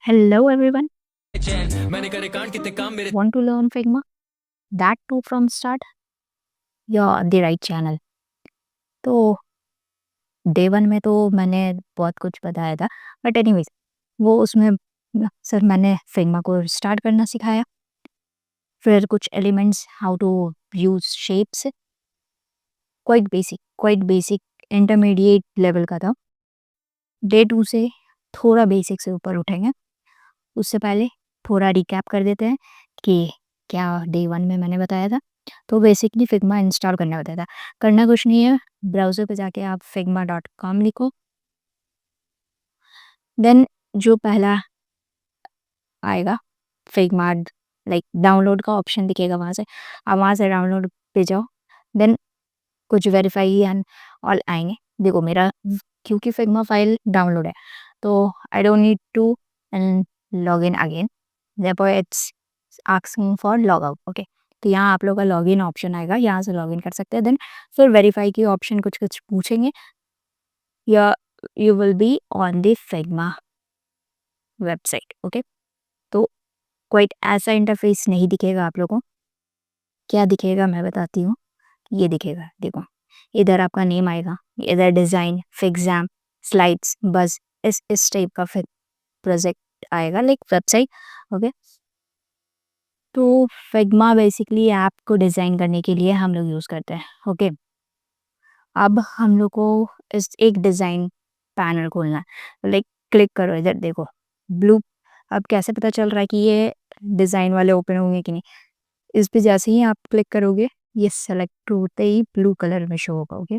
Hello everyone. Want to learn Figma? That too from start? You're on the right channel. तो day 1 में तो मैंने बहुत कुछ बताया था, बट एनीवेज़ वो उसमें सर मैंने Figma को स्टार्ट करना सिखाया, फिर कुछ elements how to use shapes, quite basic intermediate level का था। डे 2 से थोड़ा बेसिक से ऊपर उठेंगे। उससे पहले थोड़ा रिकैप कर देते हैं कि क्या डे 1 में मैंने बताया था। तो बेसिकली फिग्मा इंस्टॉल करना बताया था। करना कुछ नहीं है, ब्राउज़र पे जाके आप figma.com लिखो। देन जो पहला आएगा फिग्मा लाइक डाउनलोड का ऑप्शन दिखेगा वहाँ से, आप वहाँ से डाउनलोड पे जाओ। देन कुछ वेरीफाई एंड ऑल आएंगे। देखो मेरा क्योंकि फिग्मा फाइल डाउनलोड है तो I don't need to log in again, therefore it's asking for log out. Okay, तो यहाँ आप लोग का लॉग इन ऑप्शन आएगा, यहाँ से लॉग इन कर सकते हैं। देन फिर वेरीफाई की ऑप्शन कुछ कुछ पूछेंगे, या you will be on the Figma website. Okay, तो कोई ऐसा इंटरफेस नहीं दिखेगा आप लोगों को। क्या दिखेगा मैं बताती हूँ। ये दिखेगा, देखो इधर आपका नेम आएगा, इधर डिज़ाइन, फिग्जाम, स्लाइड्स, बस इस टाइप का फिर प्रोजेक्ट आएगा लाइक वेबसाइट। ओके, तो फिग्मा बेसिकली ऐप को डिज़ाइन करने के लिए हम लोग यूज़ करते हैं। ओके, अब हम लोग को इस एक डिज़ाइन पैनल खोलना है। लाइक क्लिक करो, इधर देखो ब्लू। अब कैसे पता चल रहा है कि ये डिज़ाइन वाले ओपन होंगे कि नहीं? इस पे जैसे ही आप क्लिक करोगे ये सेलेक्ट होते ही ब्लू कलर में शो होगा। ओके,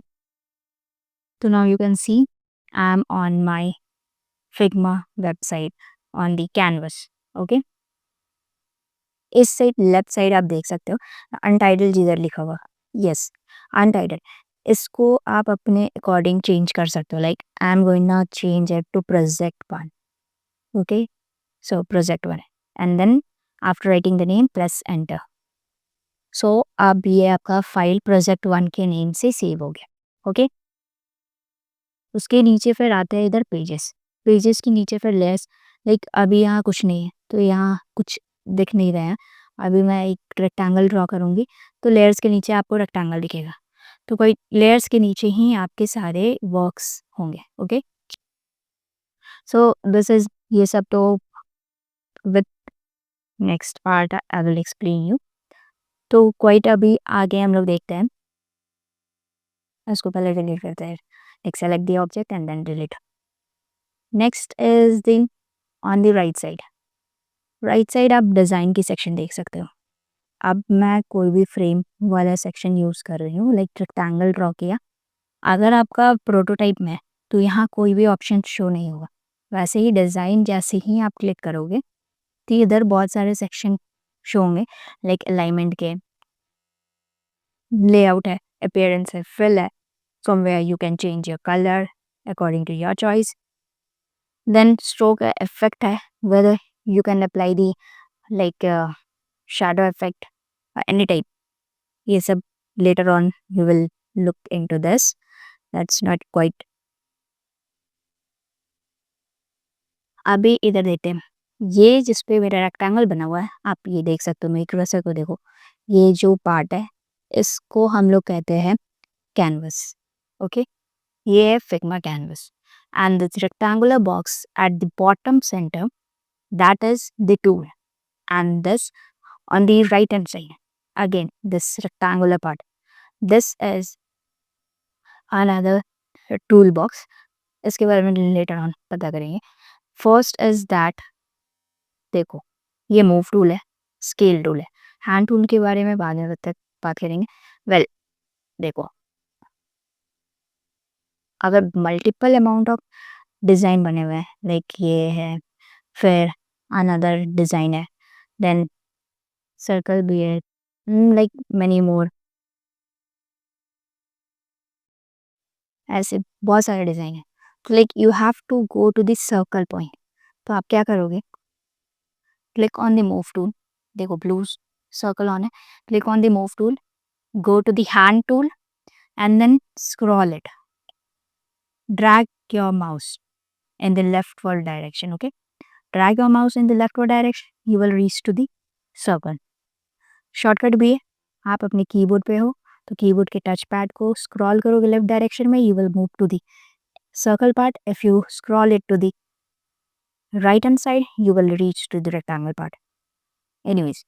तो now you can see I am on my Figma website on the canvas. Okay, इस साइड लेफ्ट साइड आप देख सकते हो अनटाइटल जिधर लिखा हुआ, यस अनटाइटल। इसको आप अपने अकॉर्डिंग चेंज कर सकते हो। लाइक आई एम गोइंग ना change it to project 1। Okay, so project 1 and then after writing the name press enter. So अब ये आपका फाइल प्रोजेक्ट 1 के नेम से सेव हो गया। ओके, उसके नीचे फिर आते हैं इधर पेजेस। पेजेस के नीचे फिर लेयर्स। लाइक अभी यहाँ कुछ नहीं है तो यहाँ कुछ दिख नहीं रहा है। अभी मैं एक रेक्टेंगल ड्रॉ करूँगी तो लेयर्स के नीचे आपको रेक्टेंगल दिखेगा। तो कोई लेयर्स के नीचे ही आपके सारे वर्क्स होंगे। ओके, सो दिस इज ये सब तो with next part I will explain you. तो क्वाइट अभी आगे हम लोग देखते हैं। इसको पहले डिलीट करते हैं। Like select the object and then delete. Next is the on the right side आप डिज़ाइन की सेक्शन देख सकते हो। अब मैं कोई भी फ्रेम वाला सेक्शन यूज़ कर रही हूँ, लाइक रेक्टेंगल ड्रॉ किया। अगर आपका प्रोटोटाइप में है तो यहाँ कोई भी ऑप्शन शो नहीं होगा। वैसे ही डिज़ाइन जैसे ही आप क्लिक करोगे तो इधर बहुत सारे सेक्शन शो होंगे, लाइक अलाइनमेंट के, लेआउट है, अपीयरेंस है, फिल है, somewhere you can change your color according to your choice. Then stroke effect है, whether you can apply the like shadow effect any type. ये सब later on you will look into this. That's not quite. अभी इधर देते हैं। ये जिस पे मेरा रेक्टेंगल बना हुआ है आप ये देख सकते हो। मेरे cursor को देखो, ये जो पार्ट है इसको हम लोग कहते हैं कैनवस। ओके, ये है Figma canvas and the rectangular box at the bottom centre, that is the tool, and this on the right hand side again this rectangular part, this is another toolbox. इसके बारे में later on पता करेंगे। First is that, देखो ये move tool है, scale tool है, hand tool के बारे में बाद में तक बात करेंगे। वेल देखो, अगर मल्टीपल अमाउंट ऑफ डिज़ाइन बने हुए हैं, लाइक ये है, फिर अनदर डिज़ाइन है, देन सर्कल भी है, लाइक मैनी मोर, ऐसे बहुत सारे डिज़ाइन है। तो like you have to go to this circle point. तो आप क्या करोगे, click on the move tool, देखो ब्लू सर्कल ऑन है, click on the move tool, go to the hand tool and then scroll it, drag your mouse in the leftward direction. Okay, drag your mouse in the leftward direction, you will reach to the circle. Shortcut भी है, आप अपने keyboard पे हो तो keyboard के touch pad को scroll करोगे लेफ्ट डायरेक्शन में, you will move to the circle part. If you scroll it to the right hand side, you will reach to the rectangle part. Anyways,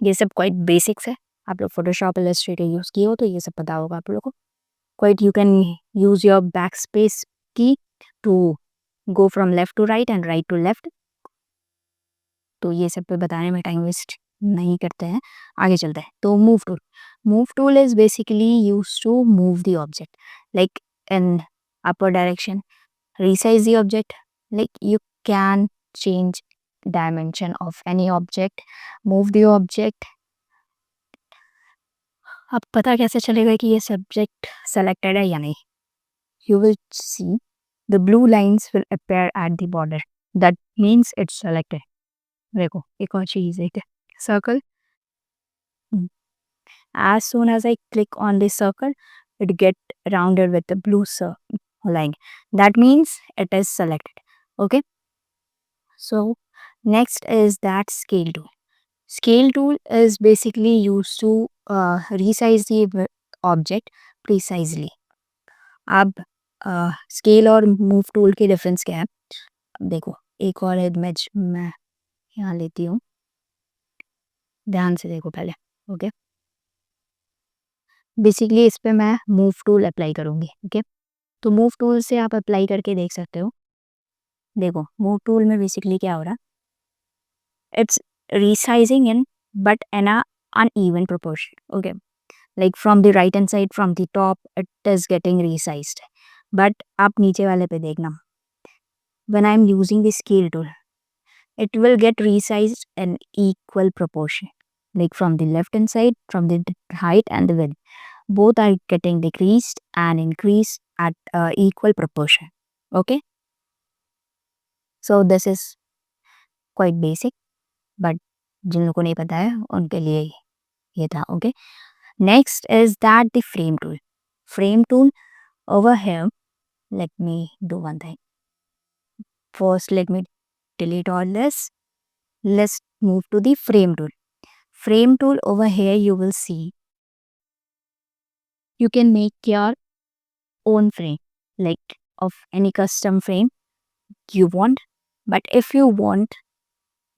ये सब quite basics है. आप लोग Photoshop Illustrator use किए हो तो ये सब पता होगा आप लोगों को. Quite you can use your back space key to go from left to right and right to left. तो ये सब पे बताने में टाइम वेस्ट नहीं करते हैं, आगे चलते हैं. तो move tool is basically use to move the object like in upper direction, resize the object, like you can change dimension of any object, move the object. अब पता कैसे चलेगा कि ये सब्जेक्ट सेलेक्टेड है या नहीं? You will see the blue lines will appear at the border. That means it's selected. देखो एक और चीज है, circle. As soon as I click on the circle, it get rounded with the blue line. That means it is selected. Okay. So next is that scale tool. Scale tool is basically used to resize the object precisely. अब scale और move tool के difference क्या है? अब देखो एक और image मैं यहाँ लेती हूँ, ध्यान से देखो पहले. ओके, बेसिकली इस पे मैं मूव टूल अप्लाई करूँगी. ओके, तो मूव टूल से आप अप्लाई करके देख सकते हो. देखो मूव टूल में बेसिकली क्या हो रहा है, it's resizing in but in a uneven proportion. Okay, like from the right hand side, from the top it is getting resized, but आप नीचे वाले पे देखना, when I am using the scale tool, it will get resized in equal proportion, like from the left hand side, from the height and the width, both are getting decreased and increased at equal proportion. Okay, so this is quite basic, but जिन लोगों को नहीं पता है उनके लिए ये था. Okay, next is that the frame tool over here. Let me do one thing. First let me delete all this. Let's move to the frame tool over here. You will see you can make your own frame, like of any custom frame you want. But if you want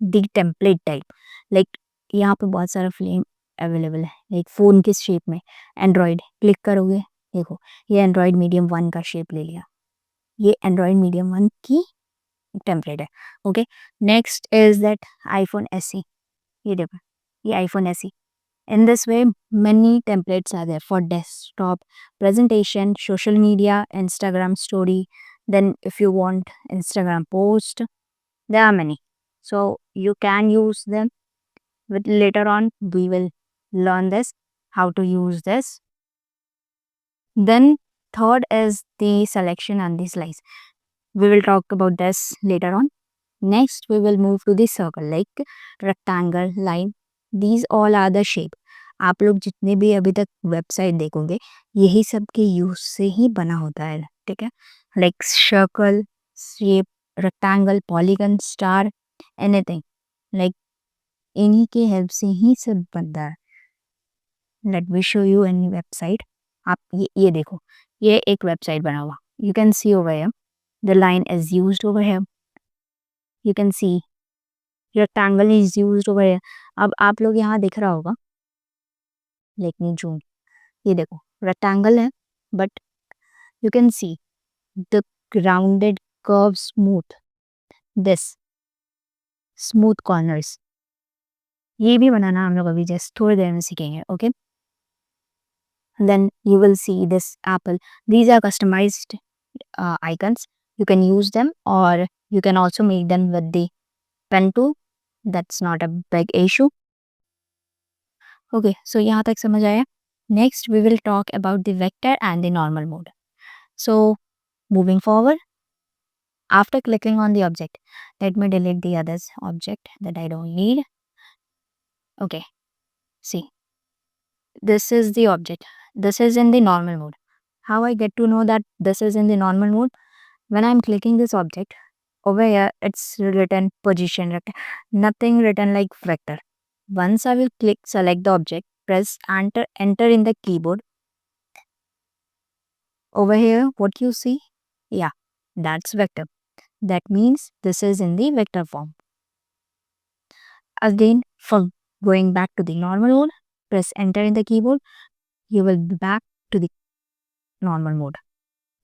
the template type, like यहाँ पे बहुत सारा frame available है, like phone किस shape में, Android click करोगे, देखो ये एंड्रॉयड मीडियम 1 का शेप ले लिया, ये एंड्रॉयड मीडियम 1 की टेम्पलेट है. Okay, next is that iPhone SE. ये देखो ये iPhone SE. In this way, many templates are there for desktop presentation, social media, Instagram story. Then if you want Instagram post, there are many. So you can use them. But later on, we will learn this, how to use this. Then third is the selection and the slice. We will talk about this later on. Next, we will move to the circle, like rectangle, line. These all are the shape. आप लोग जितने भी अभी तक website देखोगे, यही सब के यूज से ही बना होता है. ठीक है, like circle, shape, rectangle, polygon, star, anything, like इन्हीं के हेल्प से ही सब बनता है. Let me show you any website. आप ये देखो, ये एक वेबसाइट बना हुआ. You can see over here the line is used over here. You can see rectangle is used over here. अब आप लोग यहाँ दिख रहा होगा, let me zoom. ये देखो rectangle है, but you can see the rounded curve smooth, this smooth corners. ये भी बनाना हम लोग अभी जस्ट थोड़ी देर में सीखेंगे. Okay, then you will see this apple. These are customized icons. You can use them or you can also make them with the pen tool. That's not a big issue. Okay, so यहाँ तक समझ आया. Next, we will talk about the vector and the normal mode. So, moving forward, after clicking on the object, let me delete the others object that I don't need. Okay, see, this is the object. This is in the normal mode. How I get to know that this is in the normal mode? When I'm clicking this object, Over here, it's written position, nothing written like vector. Once I will click select the object, press enter in the keyboard. Over here, what you see? Yeah, that's vector. That means this is in the vector form. Again, for going back to the normal mode, press enter in the keyboard. You will be back to the normal mode.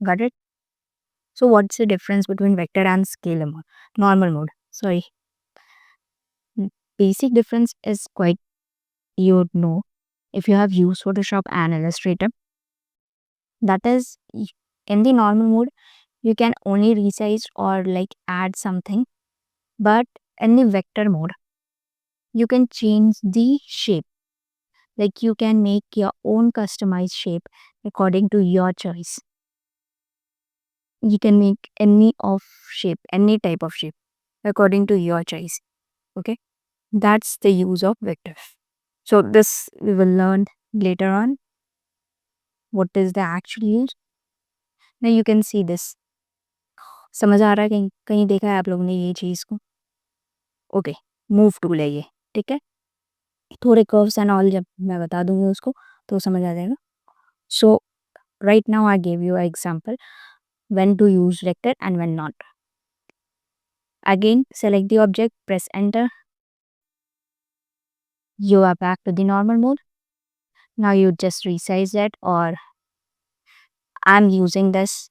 Got it? So what's the difference between vector and scalar mode? Normal mode. Sorry. Basic difference is quite, you would know if you have used Photoshop and Illustrator. That is, in the normal mode, you can only resize or like add something. But in the vector mode, you can change the shape. Like you can make your own customized shape according to your choice. You can make any of shape, any type of shape according to your choice. Okay, that's the use of vector. So this we will learn later on what is the actual use. Now you can see this. समझ आ रहा है? कहीं कहीं देखा है आप लोगों ने ये चीज को? ओके, मूव टूल है ये, ठीक है? थोड़े कर्व्स एंड ऑल जब मैं बता दूंगी उसको तो समझ आ जाएगा. सो right now I gave you an example when to use vector and when not. Again, select the object, press enter. You are back to the normal mode. Now you just resize that, or I'm using this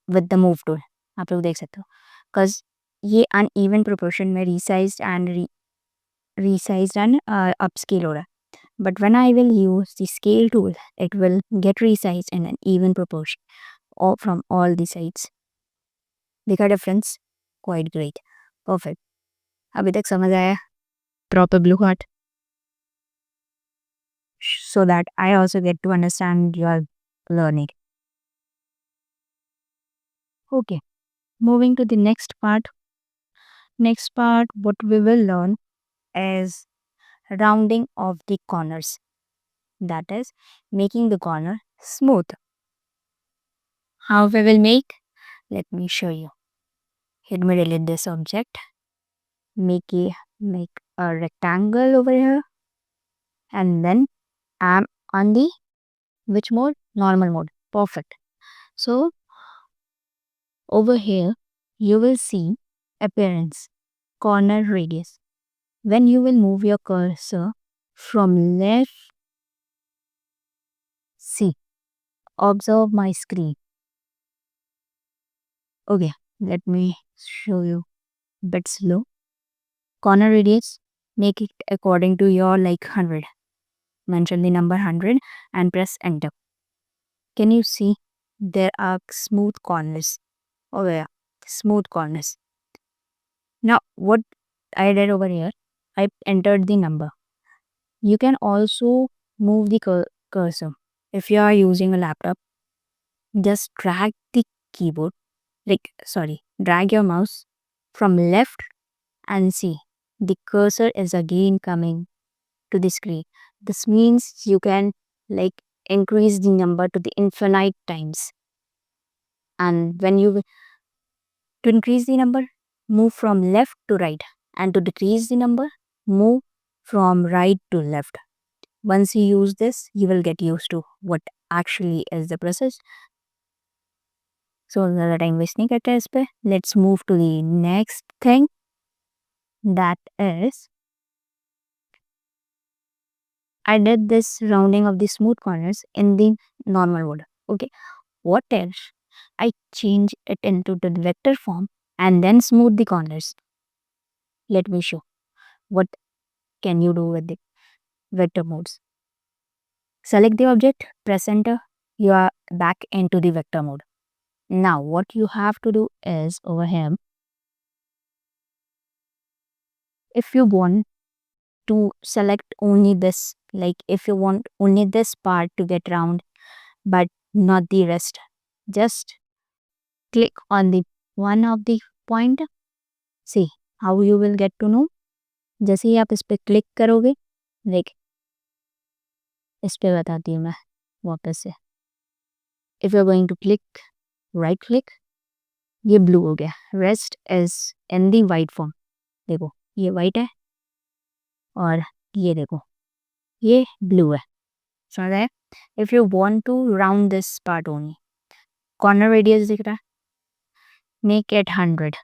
with the move tool. आप लोग देख सकते हो because ये uneven proportion में resized and upscale हो रहा है. But when I will use the scale tool, it will get resized in an even proportion from all the sides. देखा difference? Quite great. Perfect. अभी तक समझ आया? Proper blue heart. So that I also get to understand your learning. Okay. Moving to the next part. Next part, what we will learn is rounding of the corners. That is, making the corner smooth. How we will make? Let me show you. Let me delete this object. Make a rectangle over here, and then I'm on the which mode? Normal mode. Perfect. So over here you will see appearance, corner radius. When you will move your cursor from left, see, observe my screen. Okay, let me show you bit slow. Corner radius, make it according to your like 100. Mention the number 100 and press enter. Can you see there are smooth corners over here? Smooth corners. Now what I did over here, I entered the number. You can also move the cursor. If you are using a laptop, just drag the keyboard, drag your mouse from left and see the cursor is again coming to the screen. This means you can like increase the number to the infinite times. And when you to increase the number, move from left to right, and to decrease the number, move from right to left. Once you use this, you will get used to what actually is the process. So ज़्यादा time waste नहीं करते इस पे. Let's move to the next thing, that is I did this rounding of the smooth corners in the normal mode. Okay, what if I change it into the vector form and then smooth the corners? Let me show what can you do with the vector modes. Select the object, press enter, you are back into the vector mode. Now what you have to do is over here, if you want to select only this, like if you want only this part to get round but not the rest, just click on the one of the point. See how you will get to know. जैसे ही आप इस पे click करोगे, देख इस पे बताती हूँ मैं वापस से. If you're going to click, right click, ये ब्लू हो गया, rest is in the white form. देखो ये वाइट है और ये देखो ये ब्लू है, समझ आया। If you want to round this part only, corner radius दिख रहा है, make it 100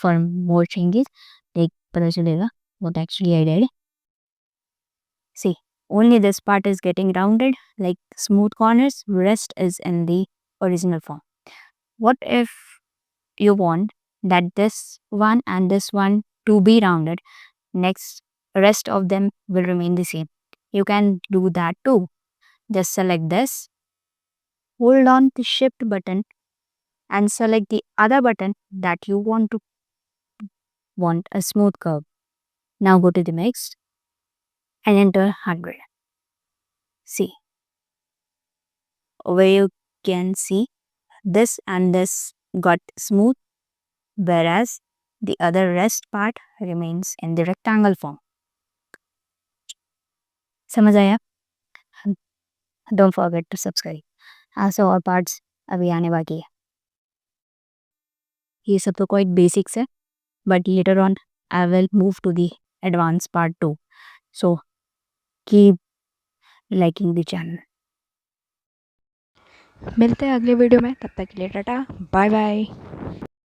for more changes, देख पता चलेगा what actually I did. See, only this part is getting rounded like smooth corners, rest is in the original form. What if you want that this one and this one to be rounded? Next, rest of them will remain the same. You can do that too. Just select this, hold on the shift button and select the other button that you want a smooth curve. Now go to the mix and enter 100. See, where you can see this and this got smooth, whereas the other rest part remains in the rectangle form. समझ आया? Don't forget to subscribe. ऐसे और parts अभी आने बाकी है। ये सब तो quite basics है, but later on I will move to the advanced part too. So keep liking the channel. मिलते हैं अगले वीडियो में, तब तक के लिए टाटा, बाय बाय।